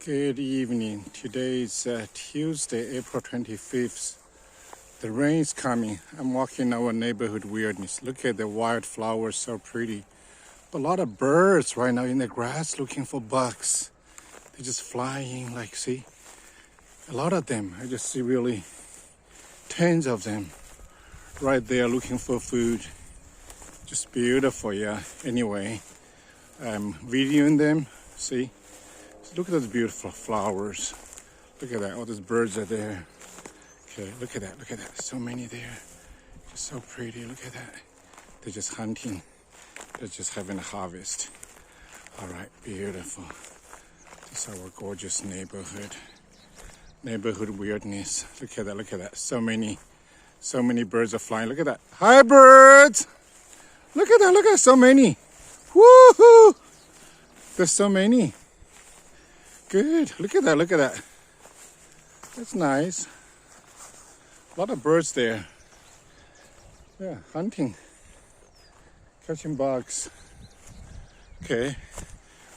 Good evening. Today is Tuesday, April 25th. The rain is coming. I'm walking our neighborhood weirdness. Look at the wildflowers, so pretty. A lot of birds right now in the grass looking for bugs. They're just flying, like, see? A lot of them. I just see really tens of them right there looking for food. Just beautiful, yeah. Anyway, I'm videoing them. See? Look at those beautiful flowers. Look at that. All those birds are there. Okay, look at that. Look at that. So many there. Just so pretty. Look at that. They're just hunting. They're just having a harvest. All right, beautiful. This is our gorgeous neighborhood. Neighborhood weirdness. Look at that. Look at that. So many birds are flying. Look at that. Hi, birds. Look at that. Look at so many. Woohoo! There's so many. Good. Look at that. Look at that. That's nice. A lot of birds there. Yeah, hunting. Catching bugs. Okay.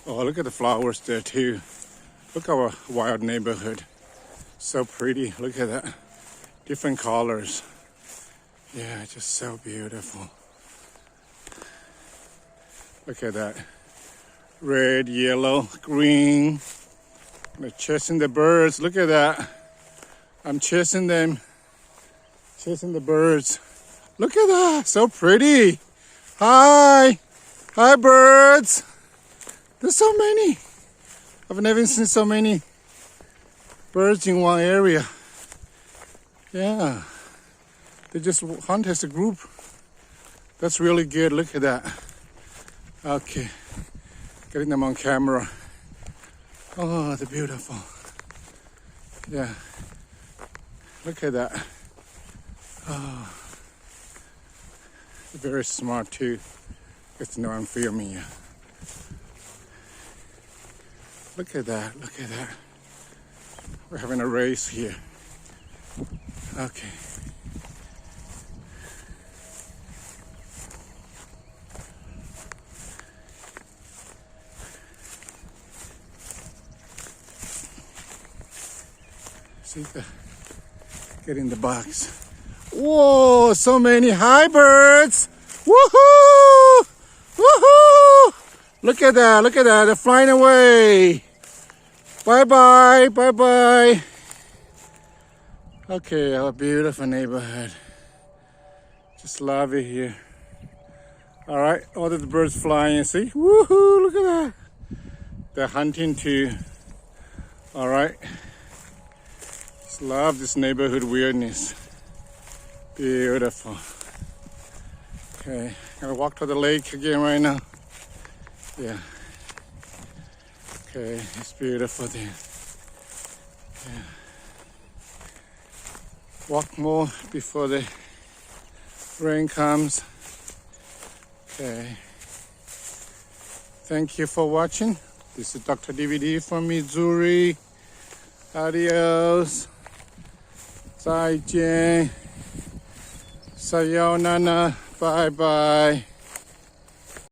Oh, look at the flowers there too. Look at our wild neighborhood. So pretty. Look at that. Different colors. Yeah, just so beautiful. Look at that. Red, yellow, green. I'm chasing the birds. Look at that. I'm chasing them. Chasing the birds. Look at that. So pretty. Hi. Hi, birds. There's so many. I've never seen so many birds in one area. Yeah. They just hunt as a group. That's really good. Look at that. Okay. Getting them on camera. Oh, they're beautiful. Yeah. Look at that. Oh. They're very smart too. Get to know I'm filming you. Look at that. Look at that. We're having a race here. Okay. See, get in the box. Whoa, so many. Hi, birds. Woohoo! Woohoo! Look at that. Look at that. They're flying away. Bye-bye. Bye-bye. Okay, our beautiful neighborhood. Just love it here. All right, all the birds flying. See? Woohoo! Look at that. They're hunting too. All right. Love this neighborhood weirdness. Beautiful. Okay, gonna walk to the lake again right now. Yeah. Okay, it's beautiful there. Yeah. Walk more before the rain comes. Okay. Thank you for watching. This is Dr. DVD from Missouri. Adios. 再见 Sayonara. Bye bye.